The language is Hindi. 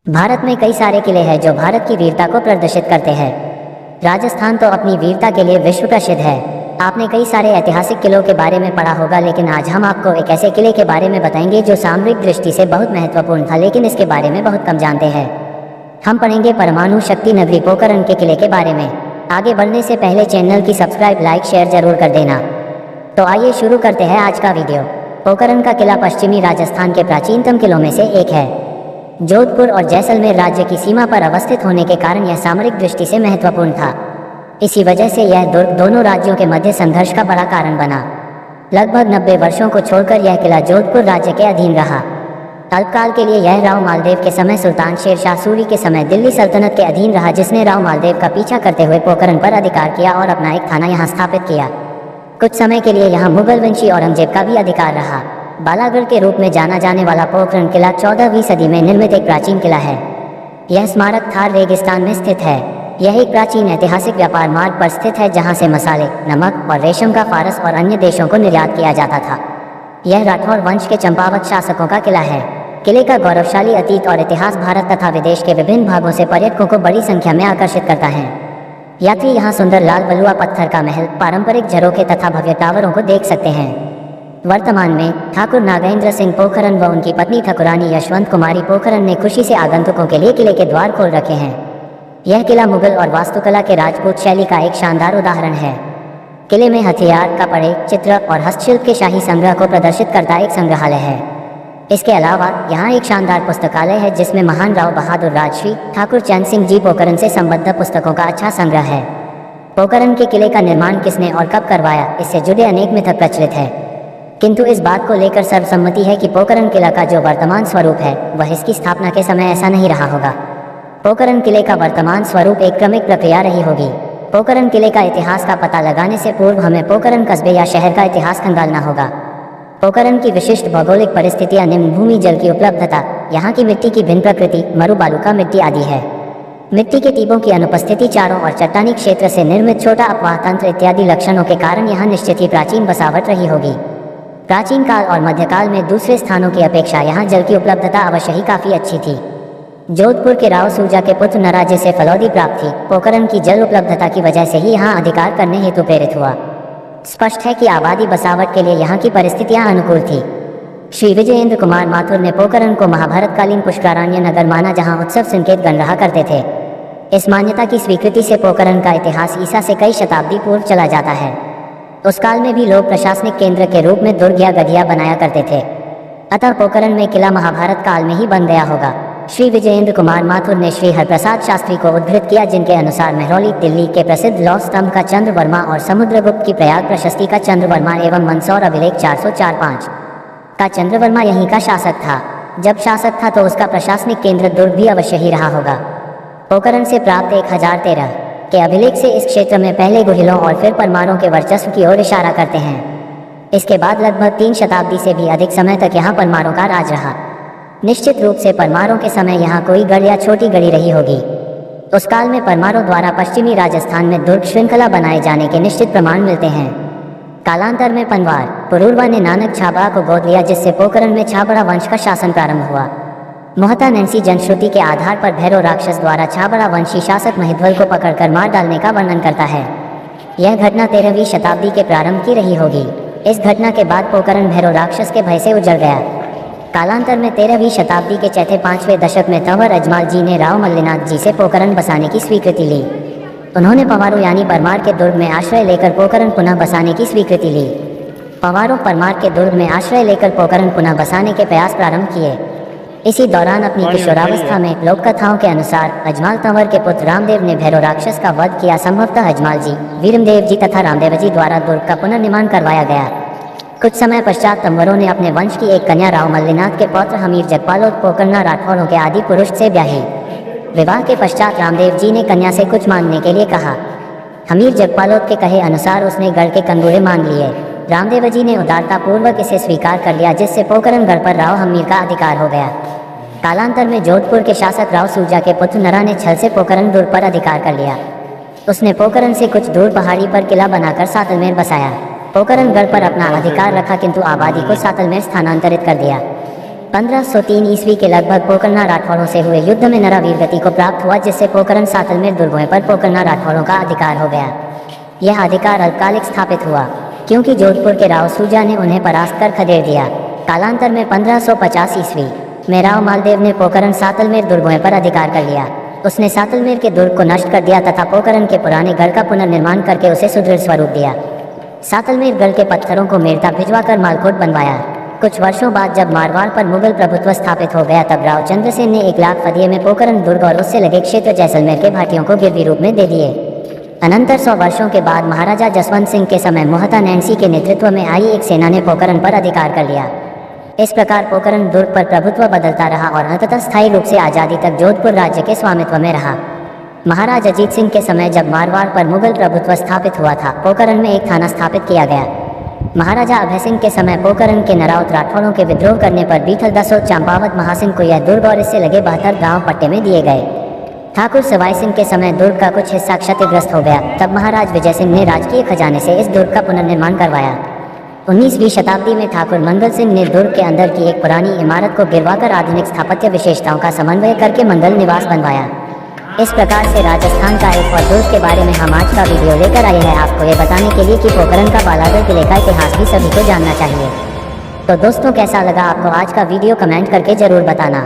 भारत में कई सारे किले हैं जो भारत की वीरता को प्रदर्शित करते हैं। राजस्थान तो अपनी वीरता के लिए विश्व प्रसिद्ध है। आपने कई सारे ऐतिहासिक किलों के बारे में पढ़ा होगा, लेकिन आज हम आपको एक ऐसे किले के बारे में बताएंगे जो सामरिक दृष्टि से बहुत महत्वपूर्ण था, लेकिन इसके बारे में बहुत कम जानते हैं। हम पढ़ेंगे परमाणु शक्ति नगरी पोखरण के किले के बारे में। आगे बढ़ने से पहले चैनल की सब्सक्राइब, लाइक, शेयर जरूर कर देना। तो आइए शुरू करते हैं आज का वीडियो। पोखरण का किला पश्चिमी राजस्थान के प्राचीनतम किलों में से एक है। जोधपुर और जैसलमेर राज्य की सीमा पर अवस्थित होने के कारण यह सामरिक दृष्टि से महत्वपूर्ण था। इसी वजह से यह दुर्ग दोनों राज्यों के मध्य संघर्ष का बड़ा कारण बना। लगभग 90 वर्षों को छोड़कर यह किला जोधपुर राज्य के अधीन रहा। अल्पकाल के लिए यह राव मालदेव के समय सुल्तान शेर शाह सूरी के समय दिल्ली सल्तनत के अधीन रहा, जिसने राव मालदेव का पीछा करते हुए पोखरण पर अधिकार किया और अपना एक थाना यहाँ स्थापित किया। कुछ समय के लिए यहाँ मुगल वंशी औरंगजेब का भी अधिकार रहा। बालागढ़ के रूप में जाना जाने वाला पोखरण किला 14वीं सदी में निर्मित एक प्राचीन किला है। यह स्मारक थार रेगिस्तान में स्थित है। यह एक प्राचीन ऐतिहासिक व्यापार मार्ग पर स्थित है, जहां से मसाले, नमक और रेशम का फारस और अन्य देशों को निर्यात किया जाता था। यह राठौर वंश के चंपावत शासकों का किला है। किले का गौरवशाली अतीत और इतिहास भारत तथा विदेश के विभिन्न भागों से पर्यटकों को बड़ी संख्या में आकर्षित करता है। यात्री यहाँ सुंदर लाल बलुआ पत्थर का महल, पारंपरिक झरोखे तथा भव्य टावरों को देख सकते हैं। वर्तमान में ठाकुर नागेंद्र सिंह पोखरण व उनकी पत्नी ठाकुरानी यशवंत कुमारी पोखरण ने खुशी से आगंतुकों के लिए किले के द्वार खोल रखे हैं। यह किला मुगल और वास्तुकला के राजपूत शैली का एक शानदार उदाहरण है। किले में हथियार, कपड़े, चित्र और हस्तशिल्प के शाही संग्रह को प्रदर्शित करता एक संग्रहालय है। इसके अलावा यहाँ एक शानदार पुस्तकालय है, जिसमें महान राव बहादुर राजश्री ठाकुर चैन सिंह जी पोखरण से संबद्ध पुस्तकों का अच्छा संग्रह है। पोखरण के किले का निर्माण किसने और कब करवाया, इससे जुड़े अनेक मिथक प्रचलित है, किंतु इस बात को लेकर सर्वसम्मति है कि पोखरण किला का जो वर्तमान स्वरूप है वह इसकी स्थापना के समय ऐसा नहीं रहा होगा। पोखरण किले का वर्तमान स्वरूप एक क्रमिक प्रक्रिया रही होगी। पोखरण किले का इतिहास का पता लगाने से पूर्व हमें पोखरण कस्बे या शहर का इतिहास खंगालना होगा। पोखरण की विशिष्ट भौगोलिक परिस्थितियां निम्न भूमि जल की उपलब्धता, यहाँ की मिट्टी की भिन्न प्रकृति, मरु बालुका मिट्टी आदि है। मिट्टी के टीपों की अनुपस्थिति, चारों और चट्टानी क्षेत्र से निर्मित छोटा अपवाह तंत्र इत्यादि लक्षणों के कारण यहाँ निश्चित ही प्राचीन बसावट रही होगी। प्राचीन काल और मध्यकाल में दूसरे स्थानों की अपेक्षा यहाँ जल की उपलब्धता अवश्य ही काफी अच्छी थी। जोधपुर के राव सूजा के पुत्र नराजे से फलौदी प्राप्त थी। पोखरण की जल उपलब्धता की वजह से ही यहाँ अधिकार करने हेतु प्रेरित हुआ। स्पष्ट है कि आबादी बसावट के लिए यहाँ की परिस्थितियाँ अनुकूल थी। श्री विजयेंद्र कुमार माथुर ने पोखरण को महाभारतकालीन पुष्करारण्य नगर माना, जहाँ उत्सव संकेत गण रहा करते थे। इस मान्यता की स्वीकृति से पोखरण का इतिहास ईसा से कई शताब्दी पूर्व चला जाता है। उस काल में भी लोग प्रशासनिक केंद्र के रूप में दुर्ग या गढ़िया बनाया करते थे, अतः पोखरण में किला महाभारत काल में ही बन गया होगा। श्री विजयेंद्र कुमार माथुर ने श्री हरप्रसाद शास्त्री को उद्धृत किया, जिनके अनुसार महरौली दिल्ली के प्रसिद्ध लौह स्तंभ का चंद्रवर्मा और समुद्रगुप्त की प्रयाग प्रशस्ति का चंद्रवर्मा एवं मंदसौर अभिलेख 404-5 का चंद्रवर्मा यहीं का शासक था। जब शासक था तो उसका प्रशासनिक केंद्र दुर्ग भी अवश्य ही रहा होगा। पोखरण से प्राप्त 1013 के अभिलेख से इस क्षेत्र में पहले गुहिलों और फिर परमारों के वर्चस्व की ओर इशारा करते हैं। इसके बाद लगभग 3 शताब्दी से भी अधिक समय तक यहाँ परमारों का राज रहा। निश्चित रूप से परमारों के समय यहाँ कोई गढ़ या छोटी गढ़ी रही होगी। उस काल में परमारों द्वारा पश्चिमी राजस्थान में दुर्ग श्रृंखला बनाए जाने के निश्चित प्रमाण मिलते हैं। कालांतर में पनवार पुरूरवा ने नानक छाबड़ा को गोद लिया, जिससे पोखरण में छाबड़ा वंश का शासन प्रारंभ हुआ। मोहता नैन्सी जनश्रुति के आधार पर भैरव राक्षस द्वारा छाबड़ा वंशी शासक महिध्वल को पकड़कर मार डालने का वर्णन करता है। यह घटना 13वीं शताब्दी के प्रारंभ की रही होगी। इस घटना के बाद पोखरण भैरव राक्षस के भय से उजड़ गया। कालांतर में 13वीं शताब्दी के चौथे 5वें दशक में तंवर अजमाल जी ने राव मल्लिनाथ जी से पोखरण बसाने की स्वीकृति ली। उन्होंने पवारों यानी परमार के दुर्ग में आश्रय लेकर पोखरण पुनः बसाने की स्वीकृति ली। पवारों परमार के दुर्ग में आश्रय लेकर पोखरण पुनः बसाने के प्रयास प्रारंभ किए। इसी दौरान अपनी किशोरावस्था में लोक कथाओं के अनुसार अजमाल तंवर के पुत्र रामदेव ने भैरव राक्षस का वध किया। संभवतः अजमाल जी, वीरमदेव जी तथा रामदेव जी द्वारा दुर्ग का पुनर्निर्माण करवाया गया। कुछ समय पश्चात तंवरों ने अपने वंश की एक कन्या राव मल्लिनाथ के पौत्र हमीर जगपालोत पोखरणा राठौरों के आदि पुरुष से ब्याही। विवाह के पश्चात रामदेव जी ने कन्या से कुछ मांगने के लिए कहा। हमीर जगपालोत के कहे अनुसार उसने गढ़ के कंगूरे मांग लिए। रामदेव जी ने उदारता पूर्वक इसे स्वीकार कर लिया, जिससे पोखरण गढ़ पर राव हमीर का अधिकार हो गया। कालांतर में जोधपुर के शासक राव सूजा के पुत्र नरा ने छल से पोखरण दुर्ग पर अधिकार कर लिया। उसने पोखरण से कुछ दूर पहाड़ी पर किला बनाकर सातलमेर बसाया। पोखरण गढ़ पर अपना अधिकार रखा, किंतु आबादी को सातलमेर स्थानांतरित कर दिया। 1503 ईस्वी के लगभग पोकरना राठौरों से हुए युद्ध में नरा वीरगति को प्राप्त हुआ, जिससे पोकरण सातलमेर दुर्गों पर पोकरना राठौरों का अधिकार हो गया। यह अधिकार अल्पकालिक स्थापित हुआ क्योंकि जोधपुर के राव सूजा ने उन्हें परास्त कर खदेड़ दिया। कालांतर में 1550 ईस्वी में राव मालदेव ने पोकरण सातलमेर दुर्गों पर अधिकार कर लिया। उसने सातलमेर के दुर्ग को नष्ट कर दिया तथा पोकरण के पुराने गढ़ का पुनर्निर्माण करके उसे सुदृढ़ स्वरूप दिया। सातलमेर गढ़ के पत्थरों को मेड़ता भिजवाकर मालकोट बनवाया। कुछ वर्षों बाद जब मारवाड़ पर मुगल प्रभुत्व स्थापित हो गया, तब राव चंद्रसेन ने 1 लाख फदिये में पोकरण दुर्ग और उससे लगे क्षेत्र जैसलमेर के भाटियों को गिरवी रूप में दे दिए। अनंतर 100 वर्षों के बाद महाराजा जसवंत सिंह के समय मोहता नैन्सी के नेतृत्व में आई एक सेना ने पोकरण पर अधिकार कर लिया। इस प्रकार पोकरण दुर्ग पर प्रभुत्व बदलता रहा और अंततः स्थायी रूप से आज़ादी तक जोधपुर राज्य के स्वामित्व में रहा। महाराज अजीत सिंह के समय जब मारवाड़ पर मुगल प्रभुत्व स्थापित हुआ था, पोकरण में एक थाना स्थापित किया गया। महाराजा अभय सिंह के समय पोकरण के नराउत राठौरों के विद्रोह करने पर बीथल दसोत चंपावत महासिंह को यह दुर्ग और इससे लगे 72 गांव पट्टे में दिए गए। ठाकुर सवाई सिंह के समय दुर्ग का कुछ हिस्सा क्षतिग्रस्त हो गया, तब महाराज विजय सिंह ने राजकीय खजाने से इस दुर्ग का पुनर्निर्माण करवाया। 19वीं शताब्दी में ठाकुर मंगल सिंह ने दुर्ग के अंदर की एक पुरानी इमारत को गिरवाकर आधुनिक स्थापत्य विशेषताओं का समन्वय करके मंगल निवास बनवाया। इस प्रकार से राजस्थान का एक और दुर्ग के बारे में हम आज का वीडियो लेकर आए हैं, आपको ये बताने के लिए कि पोकरण का बालागढ़ किले का इतिहास भी सभी को जानना चाहिए। तो दोस्तों, कैसा लगा आपको आज का वीडियो कमेंट करके जरूर बताना।